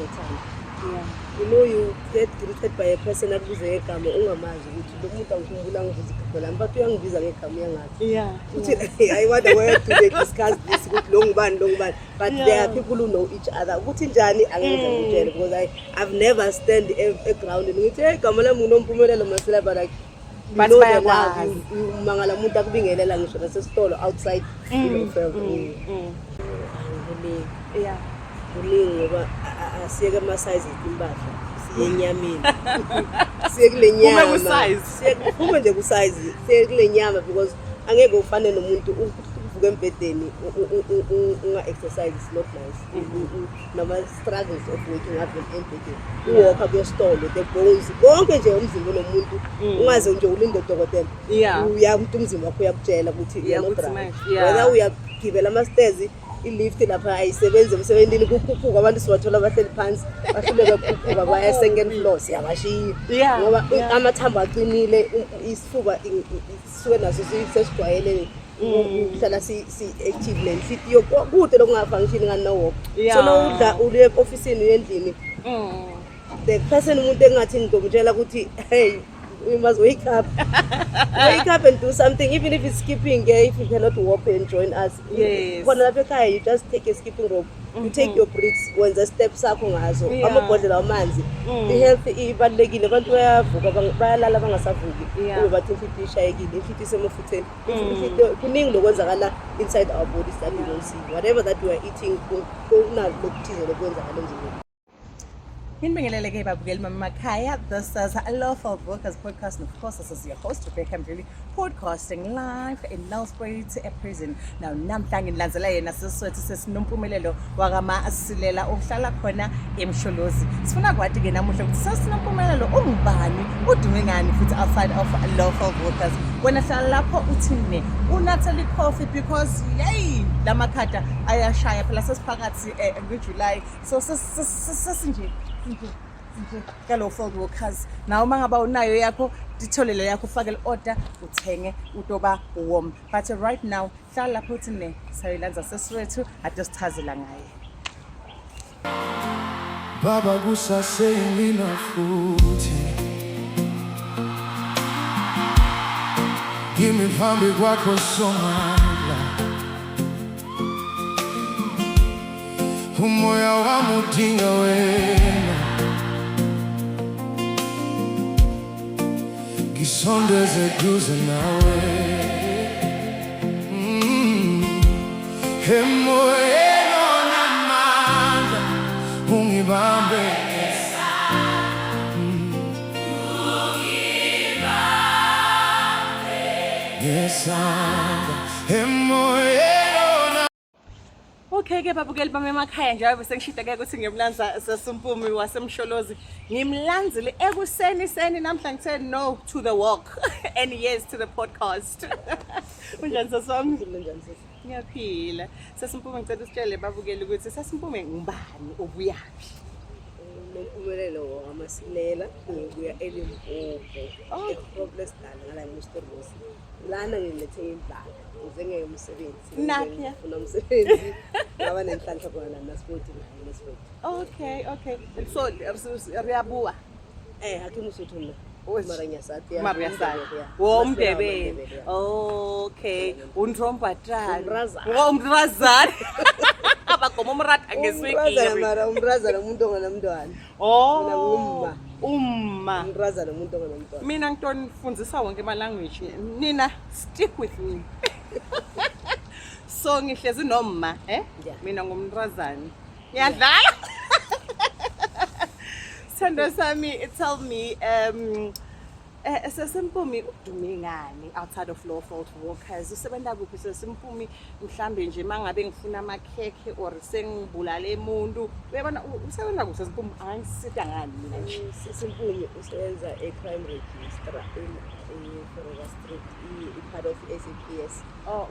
ngethanda. Yeah. You know, you get greeted by a person akubiza ngegama ungamazi ukuthi lo muntu angikhumbula ngivuza igama lami but uyangibiza ngegama yangazi. Yeah. I wonder where do they discuss this ukuthi lo ngubani but there are people who know each other. Ukuthi njani angeke ngitshele because I've never stand a ground ngithi hey igama lami nginompumelelo masela but like but bayakwazi umangala umuntu akubingelela ngisho nasesitolo outside yeah kuningi ngoba asiyeke ama-size impahla siye enyameni siye kule nyama kuphume nje ku-size siye kule nyama because angeke ufane nomuntu uvuka embedeni unga-exercise is not nice nama-struggles of waking up embedeni uwalka kuyesitolo the bones konke nje umzimba nomuntu ungaze nje ulinde udokotela uyakuthi umzimba wakho uyakutshela ukuthi whether uyagibela ama-stairs ilift lapha ayisebenzi emsebenzini kukhuphuka abantu siwathola abahleli phansi bahluleke ukukhuphuka baya second floor siyabashiya ngoba amathambo aqinile isifuba sisuke naso sesijwayele ukuhlala si-active nenhliziyo kude lokungafunction ngani-walk so nawudla uye ofisini uyendlini the person umuntu engathi ngizomtshela ukuthi hey we must wake up and do something even if it's skipping if you cannot walk and join us khona lapha ekhaya you just take a skipping rope you take your breaks wenza steps sakho ngazo amabhodlela amanzi i-health ibalulekile abantu bayavuka bayalala bangasavuki ube bathi inhliziyo ishayekile inhliziyo isemafutheni kuningi lokwenzakala inside our bodies that we don't see whatever that we are eating kunalokuthize lokwenzakala emzimbeni. Inbingeleleke babukeli mamakhaya. This is a Lawful Workers podcast, and of course this is your host Rebecca Mdluli, podcasting live in Nelspruit prison. Now namhlanje nilandzela yena siswethu sesinompumelelo wakama asilela ohlala khona eMsholozi. Sifuna kwathi ke namuhla ukuthi sesinompumelelo ungubani udume ngani futhi outside of Lawful Workers. Wena hlala lapho uthini uNatalie Coffee because yay lamakhata ayashaya phela sesiphakathi ngoJuly so sesinje Lawful Workers. Now mangaba unayo yakho ditholele yakho ufake order uthenge utoba warm but right now hlala lapho uthini sayilanza sesiwethu adosichazela ngaye. Baba kusasengina futhi Gimi phambi kwakho somandla Umoya wami udinga wena Ngisondeze duze nawe Emoyeni onamandla ungibambe ngesandla emoyeni. Okay ke babukeli bami emakhaya njengoba sengishida ke ukuthi ngimlanza sesimpumi waseMsholozi ngimlanzile ekuseni namhlanje said no to the walk and yes to the podcast. Unjani sasami? Njani sisi? Ngiyaphila. Sesimpumi ngicela usitshele babukeli ukuthi sesimpumi ngubani obuyaphi? Nompumelelo wamasilela ngibuya eLimpopo eProbless dala ngala eMusterosi lana ngilethe impahla ngizenge umsebenzi ngifuna umsebenzi ngaba nenhlanhla khona la naSport la naSport. Okay so riyabuwa hakimu suthu mina Maranyasati Womdebeni. Okay unrombatana umrazana abagoma umratha ngeswekile mara umrazana umuntu onganamntwana mina umma umrazana umuntu onganamntwana mina ngitonifundzisa wonke ama language nina stick with me. So ngihlezi nomma mina ngumrazana ngiyadlala. Sendo sami tell me sesimpumi udume ngani outside of Lawful Workers usebenza kuphi sesimpumi mhlambe nje mangabe ngifuna amakhekhe or sengibulale umuntu uyabona usebenza kuphi sesimpumi angisita ngani mina nje sesimpumi usebenza ecrime register in Forever Street part of SAPS.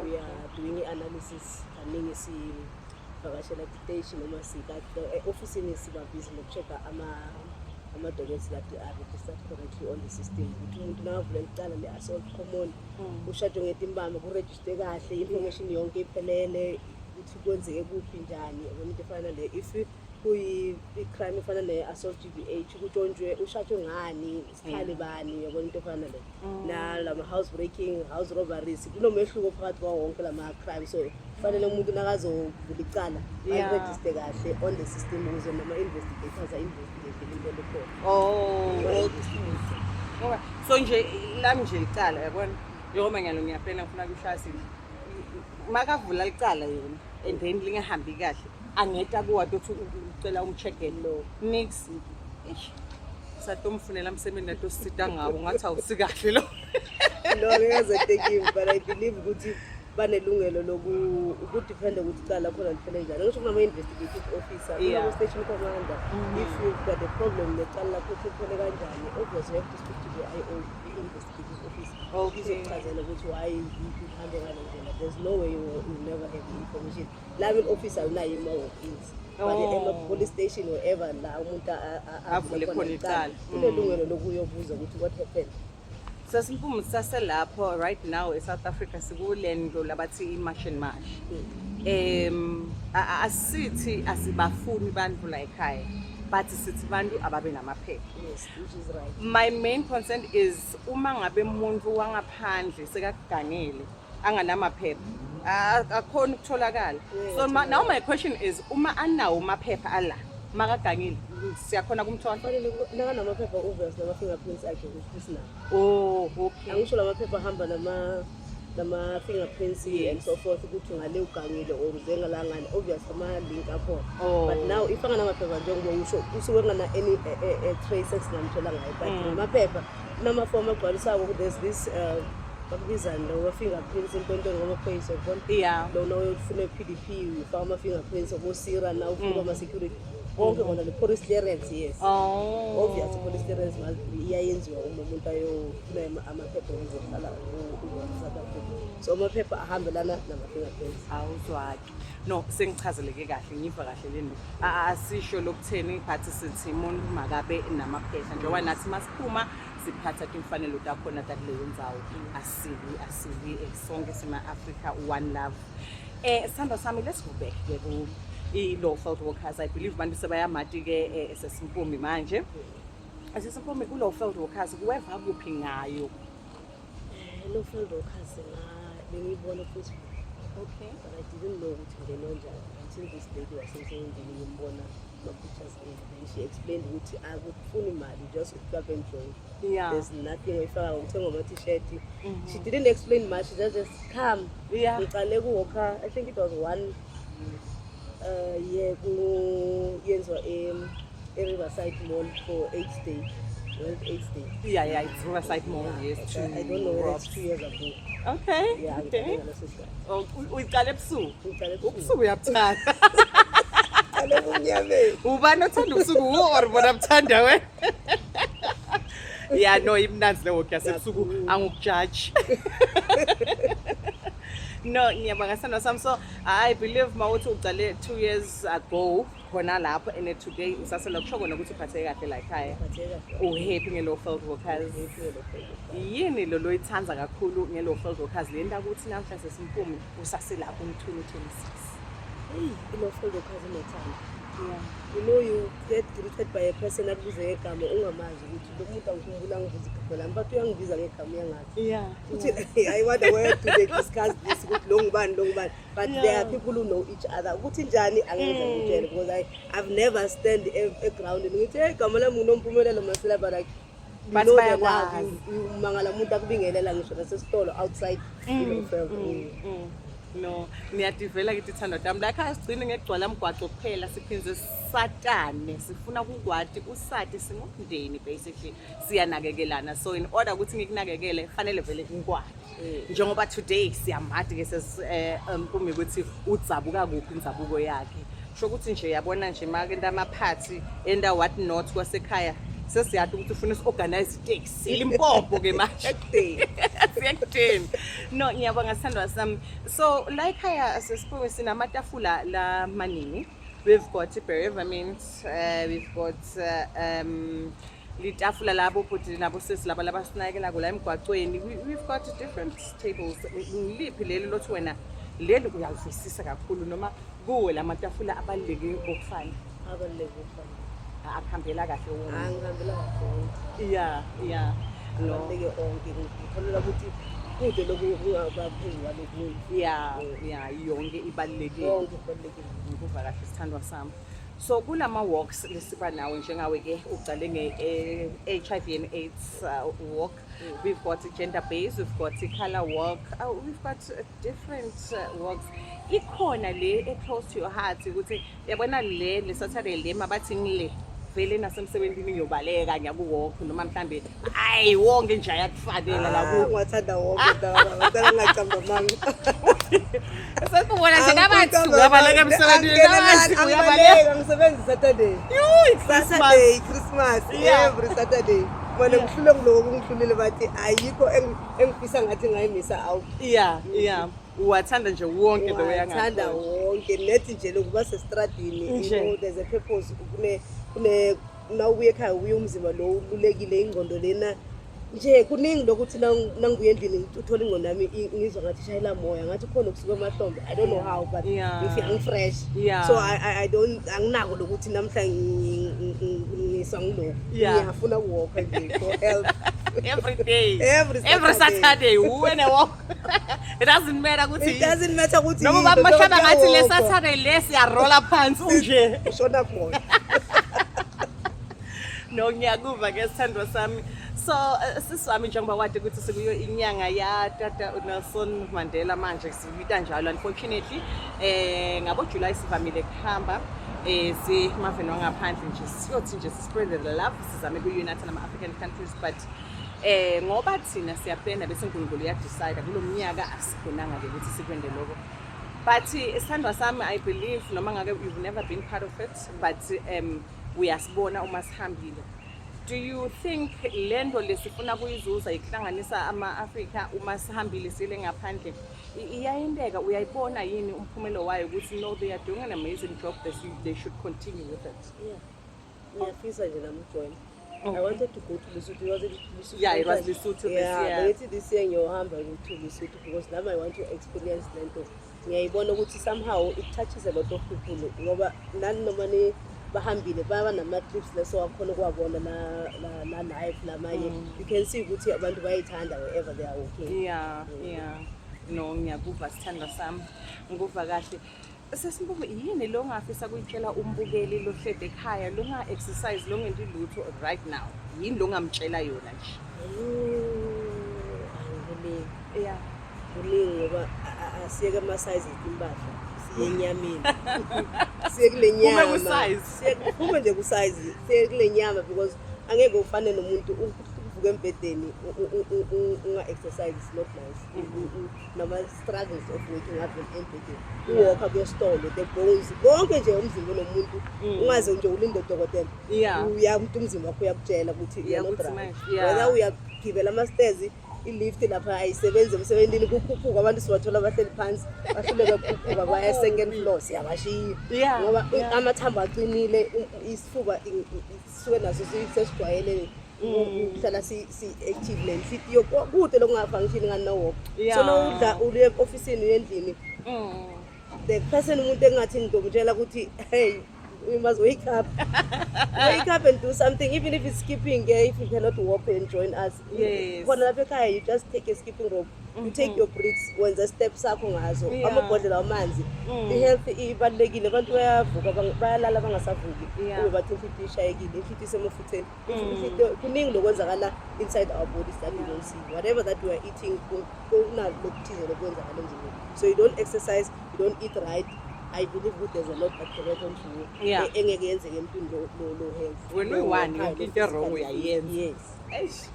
We are doing analysis kaningi sivakashela station noma sikade office siba busy nokuchecka ama-documents that are registered correctly on the system ukuthi umuntu nakavula licala le-assault common ushajwe ngetimbama kurejiste kahle information yonke iphelele ukuthi kwenzeke kuphi njani into efana le if i-crime efana ne-assault GBH kutshontshwe ushatshwe ngani isikhali bani yabona into efana nale nalama-house breaking house robberies kunomehluko phakathi kwawo wonke lama-crime so kufanele umuntu nakazovula icala ayirejiste kahle on the system ukuze nama-investigators a-investigate into lekhona. Okay. So nje lami nje licala yabona njengoba ngiyalo ngiyapena ngifuna kushayisile makavula licala yona and then lingahambi kahle angeta kuwathi uthi ucela umcheckele lo nix satomfunela umsebenzi nato sisita ngabo ngathi awusikahle lo ngeke but I believe ukuthi banelungelo lokudependa ukuthi icala khona liphele njani ngisho kunama-investigative officer kunama-station commander if you've got a problem necala lakho ukuthi liphele kanjani obviously you have to speak to the IO, the investigative officer izokuchazela ukuthi why ihambe ngale ndlela. There's no way you will never have the information lami officer alinayo ima-walk-ins but ema-police station wherever la umuntu avule khona icala unelungelo lokuyobuza ukuthi what happened. Sasimpumi saselapho right now eSouth Africa sikulendo labathi i-march and march. Asithi asibafuni bantu la ekhaya but sithi bantu ababe namaphepha. Yes, which is right. My main concern is uma ngabe umuntu wangaphandle sekagangele anganamaphepha akhona ukutholakala. So now my question is uma anawo amaphepha ala makagangile siyakhona kumthola fanele nakanamaphepha obvious nama-fingerprints akhe ukuthi okay angisho lamaphepha ahamba nama-fingerprints and so forth ukuthi ngale ugangile or uzengalangani obvious ama-link akhona but now if anganamaphepha njengoba usho usuke kungana-any trace esingamthola ngayo but namaphepha kunamafomu agcwalisako there's this bakubizani lo ma-fingerprints empontweni kwamaphoyisa yabona lona uyofuna i-PDP ufaka ama-fingerprints obosira na ufuna ama-security konke kona le-police clearance yes obvious i-police clearance iyayenziwa uma umuntu ayofuna amaphepha okuzohlala South Africa so amaphepha ahambelana nama-fingerprints. Awuzwaki no sengichazeleke kahle ngiva kahle lento asisho lokutheni but sithi umuntu makabe namaphepha njengoba nathi masiphuma siphatha imfanelo takhona takuleyo ndzawo asibi sonke sima-Africa one love. Sithando sami let's go back ke i-lawful workers. I believe bantu sebayamati ke esesimpumi manje esesimpumi ku-lawful workers kuweva kuphi ngayo lawful workers bengiyibona Facebook okay but I didn't know ukuthi ngeno njani until this lady wasemsebenzini ngimbona ma-pictures and she explained ukuthi akufuni imali just club and join. There's nothing oyifaka ngokuthenga ama-t-shirt. She didn't explain much, she just come ngiqale kuwalker I think it was one year yenziwa e-Riverside Mall for 8th day. It's Riverside Mall yes I don't know whether it's 2 years ago. Okay okay uyiqale ebusuku ubusuku uyabuthanda ubani othanda ubusuku or bona buthanda we no imnanzi lewo yasebusuku angukujaji no ngiyabonga sithando sami so I believe mawuthi uqale 2 years ago khona lapho and today usasela kusho kona ukuthi uphatheke kahle la ekhaya uhappy nge-lawful workers yini lo loyithanza kakhulu nge-lawful workers le nto ukuthi namhla sesimpumi usaselapho ku-2026 i-lawful workers inethanda you know you get greeted by a person akubize ngegama ungamazi ukuthi lo muntu angikhumbula ngibiza igama lami but uyangibiza ngegama uyangazi ukuthi I wonder where do they discuss this ukuthi lo ngubani but there are people who know each other ukuthi njani angeze ngitshele because I've never stand ground ngithi hey igama lami nginompumelelo masela but umangala umuntu akubingelela ngisho nasesitolo outside no niyadivela kithi thando dami la ekhaya sigcine ngegcwala mgwaco kuphela siphinze satane sifuna kukwati usati singumndeni basically siyanakekelana so in order ukuthi ngikunakekele fanele vele ngikwati njengoba today siyamadi ke kumi ukuthi udzabuka kuphi indzabuko yakhe sho ukuthi nje yabona nje make into amaphathi enda what not kwasekhaya sesiyade ukuthi ufuna usorganize taxi Limpopo ke manje siyakudeni no ngiyabonga sithandwa sami so la ekhaya sesiphumi sinamatafula la maningi we've got bereavement we've got litafula labo futhi nabo sesi laba labasinakela kula emgwacweni we've got different tables ngiliphi leli lothi wena leli uyalivisisa kakhulu noma kuwe lamatafula abaluleke okufana abaluleke ukufana akuhambela kahle wonke. angihambela kahle Yeah no abaluleke onke ngikholelwa ukuthi kude lokungabaphezu kwalokunye yeah yonke ibalulekile konke kubalulekile ukuva kahle sithandwa sami. So kulama walks lesiba nawe njengawe ke ucale nge-HIV and AIDS walk. We've got a gender based, we've got a color walk, we've got different walks. Ikhona le close to your heart ukuthi yabona le Saturday le mabathi ngile vele nasemsebenzini ngiyobaleka ngiyakuwalk noma mhlambe hayi wonke nje ayakufanela la ku ngathanda wonke dawa ngicela ngicamba manga Sesibona nje nabathu abaleka emsebenzini nabathu uyabaleka ngisebenza Saturday Saturday Christmas every Saturday bona ngihlule ngiloko ngihlulile bathi ayikho engifisa ngathi ngayimisa out yeah uwathanda nje wonke lo uyathanda wonke nethi nje lokuba sestradini there's a purpose kune nawubuye ekhaya ubuye umzimba lo ululekile ingqondo lena nje kuningi lokuthi nangibuye endlini uthola ingqondo yami ngizwa ngathi shayela moya ngathi khona ukusuka emahlombe I don't know how but ngifika fresh so I don't anginako lokuthi namhla ngiswa ngiloko ngiyafuna ukuwalk nje for health every Saturday when I walk it doesn't matter ukuthi noma bamhlaba ngathi le Saturday le siyarolla phansi unje ushona khona no ngiyakuva ke sithandwa sami. So siswami njengoba wade ukuthi sikuyo inyanga ya Tata Nelson Mandela manje sibita njalo unfortunately ngabo July sivamile kuhamba simaveni wangaphandle nje siyothi nje spread the love sizame ku-unite nama African countries but ngoba thina siyaplana bese uNkulunkulu uyadecide kulomnyaka asikhonanga ke ukuthi sikwende lokho but sithandwa sami I believe noma ngake you've never been part of it but uyasibona uma sihambile. Do you think lento lesifuna kuyizuza ikuhlanganisa ama-Afrika uma sihambile sile ngaphandle iyayendeka uyayibona yini umphumelo wayo ukuthi no they are doing an amazing job they should continue with it? Ngiyafisa nje nami join. I wanted to go to Lesotho. It was Lesotho this year. But this year ngiyohamba to Lesotho because now I want to experience lento. Ngiyayibona ukuthi somehow it touches a lot of people ngoba nani noma ni bahambile baba nama-trips leso wakhona ukuwabona la life namaye you can see ukuthi abantu bayayithanda wherever they are walking. Yeah no ngiyakuva sithanda sami nguva kahle. Sesimbuke yini lo ngafisa kuyitshela umbukeli lo hlede ekhaya lo nga exercise lo ngenti lutho right now yini lo ngamtshela yona nje? Kuningi ngoba asiyeke ama-size impahla yenyameni siye kule nyama kuphume nje ku-size siye kule nyama because angeke ufane nomuntu uvuka embedeni unga-exercise is not nice nama-struggles of waking up embedeni uwalka kuyesitolo the bones konke nje umzimba nomuntu ungaze nje ulinde udokotela uyamuntu umzimba wakho uyakutshela ukuthi you're not right whether uyagibela ama-stairs ilift lapha ayisebenzi emsebenzini kukhuphuka abantu sibathola bahleli phansi bahluleka kukhuphuka baya second floor siyabashiya ngoba amathambo aqinile isifuba sisuke naso sesijwayele ukuhlala si-active nenhliziyo kude lokungafunction ngani no-walk so nawudla uye ofisini uyendlini the person umuntu engathi ngizomtshela ukuthi hey we must wake up and do something even if it's skipping if you cannot walk and join us khona lapha ekhaya you just take a skipping rope you take your breaks wenza steps sakho ngazo amabhodlela amanzi i-health ibalulekile abantu bayavuka bayalala bangasavuki ube bathi inhliziyo ishayekile inhliziyo isemafutheni kuningi lokwenzakala inside our bodies that we don't see whatever that we are eating kunalokuthize lokwenzakala emzimbeni so you don't exercise you don't eat right I believe there's a lot that can happen to you. Engeke yenzeke empini lo health. When we want into wrong uyayenza. Yes.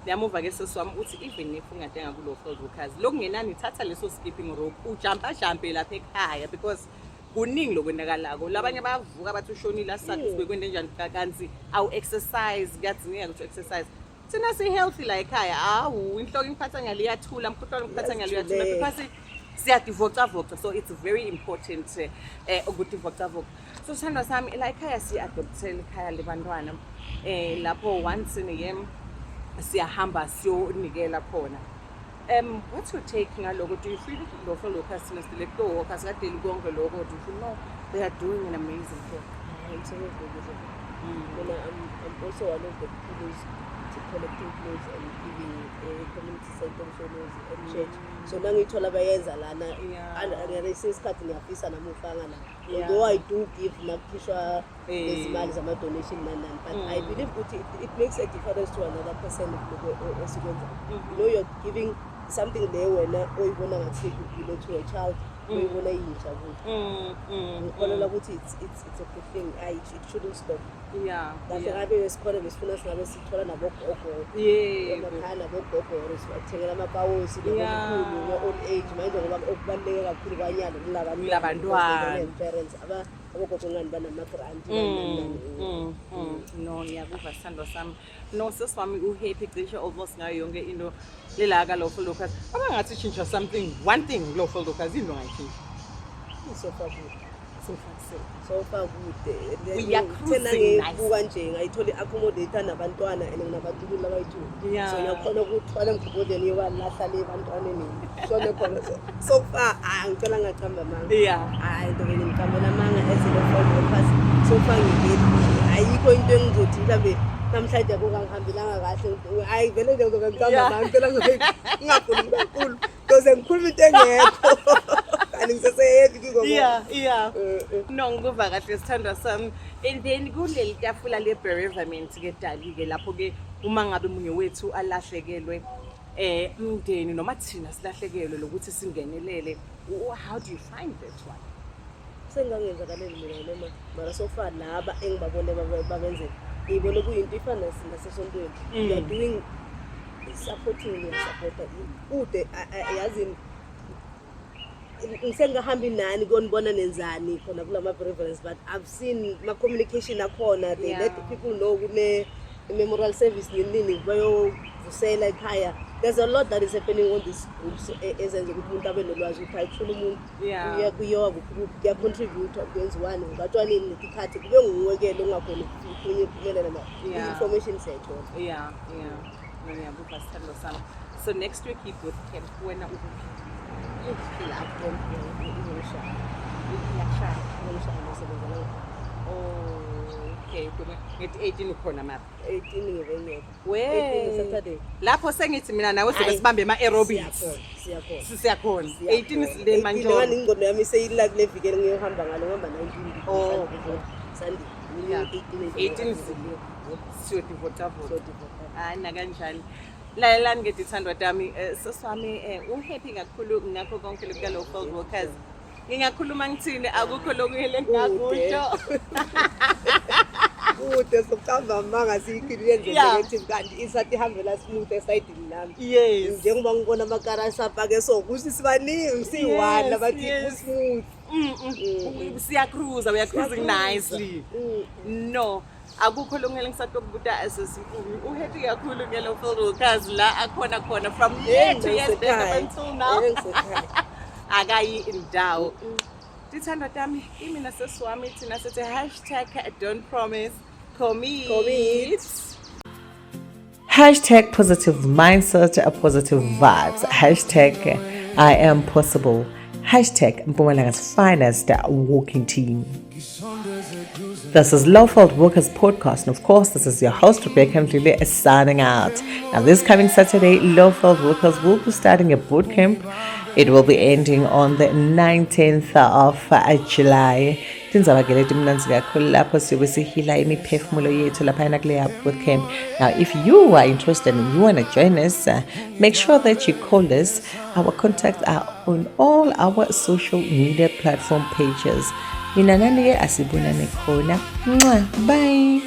Ndiyamuva ke seswami uthi even if ungadenga kulo field workers lokungenani thatha leso skipping rope ujampe lapha ekhaya because kuningi lokwendakalako labanye bayavuka bathi ushonile asathi sibekwende njani kanzi awu exercise kuyadzingeka ukuthi exercise thina si healthy la ekhaya awu inhloko ingiphatha ngaliyathula umkhuhlane ngiphatha ngaliyathula because siyadivocavoca so it's very important ukudivocavoca so sithandwa sami la ekhaya si-adoptele ekhaya lebantwana lapho once in a year siyahamba siyonikela khona what's your take ngaloko do you feel lo fellow customers le to workers kadeli konke lokho do you feel no they are doing an amazing job? I'm also one of the people who's collecting clothes and giving community center shows at church. So now we told abayenza lana and isikhathi ngiyafisa namufanga la. Although I do give nakhishwa izimali zama donation nanani, but I believe it makes a difference to another person esikwenza. You know, you're giving something there wena oyibona ngathi you to a child. Uyibona iyinjabulo. Ngikholelwa ukuthi it's a good thing. It shouldn't stop. Yeah. Kahle ngabe wesikole besifuna singabe sithola nabogogo. Emakhaya nabogogo sibathengela amapawusi nabokhulu old age manje ngoba okubaluleke kakhulu kwanyalo kulabantwana. Parents abogogo ngani banama-grant. No, ngiyakuva sithandwa sami. No, sisi wami uhappy cishe almost ngayo yonke into lelaka Lawful Locals. Abangathi change something, one thing Lawful Locals into ngayichinja. So far good. So far good. We are cruising nice. Ngebuka nje ngayithola i-accommodator nabantwana and nginabantu labayi-2. Yeah. So ngiyakhona ukuthwala ngibodeni yobalahla le bantwaneni. So far ngicela ngaqamba manga. Yeah. Hayi into vele ngiqambela manga ezile-Lawful Locals. So far ngiyile. Ayikho into engizothi mhlambe namhlanje akungihambelanga kahle. Hayi vele nje ngizoqamba manga ngicela ngingakhulumi kakhulu. Because ngikhuluma into engekho. Yeah. No, ngikuva kahle sithandwa sami. And then kuleli tafula le bereavement ke dali ke lapho ke uma ngabe munye wethu alahlekelwe umndeni noma thina silahlekelwe lokuthi singenelele. How do you find that one? Sengangenzakaleli mina noma mara so far laba engibabone babenze ngibone kuyinto ifana nasesontweni. You are doing supporting ude yazi ngisengahambi nani konibona nenzani khona kulama preference, but I've seen my communication akhona. They let the people know kune memorial service nini bayovusela ekhaya. There's a lot that is happening on these groups ezenza ukuthi umuntu abe nolwazi ukuthi ayifuna umuntu uya kuyowa group kuya contribute kwenziwani ngatwanini netikhathi kube nguwekele ungakhona ukuphumelela information set on. Yeah. Ngiyabuka sithandwa sami. So next week boot camp wena okay, ngithi 18 ukhona map 18 ngevenyeke Saturday lapho sengithi mina nawe sibambe ama aerobics siyakhona 18 sile manje ngani ingqondo yami seyila kule viki ngiyohamba ngalo ngomba 19 Sunday 18 siyo divota hayi na kanjani lalelani ngedithandwa tami soswami uhappy kakhulu ngakho konke lokho Lawful Locals. Ngingakhuluma ngithini akukho lokuyele ngakusho. Kude sokuhamba manga siyikhiliyenze negative kanti isathi ihambela smooth esayidini lami. Yes. Njengoba ngibona amakarasha phake so kuthi sibaningi siyi-1 abathi smooth. Siya cruise, we are cruising nicely. No. Akukho longele ngisatokubuta asesinkulu uhappy kakhulu ngeLawful Locals la akhona from yesterday until now akayi indawo dithandwa tami imina sesiwami thina sithi #don't-promise commit #positive mindset positive vibes #I am possible #Mpumalaga's finest walking team. This is Lawful Locals podcast, and of course, this is your host Rebecca Mdluli signing out. Now, this coming Saturday, Lawful Locals will be starting a boot camp. It will be ending on the 19th of July. Tinzabagele timnanzi kakhulu lapho siyobe sihila imiphefumulo yethu laphana kuleya boot camp. Now, if you are interested and you want to join us, make sure that you call us. Our contacts are on all our social media platform pages. Mina nani asibonane khona. Bye.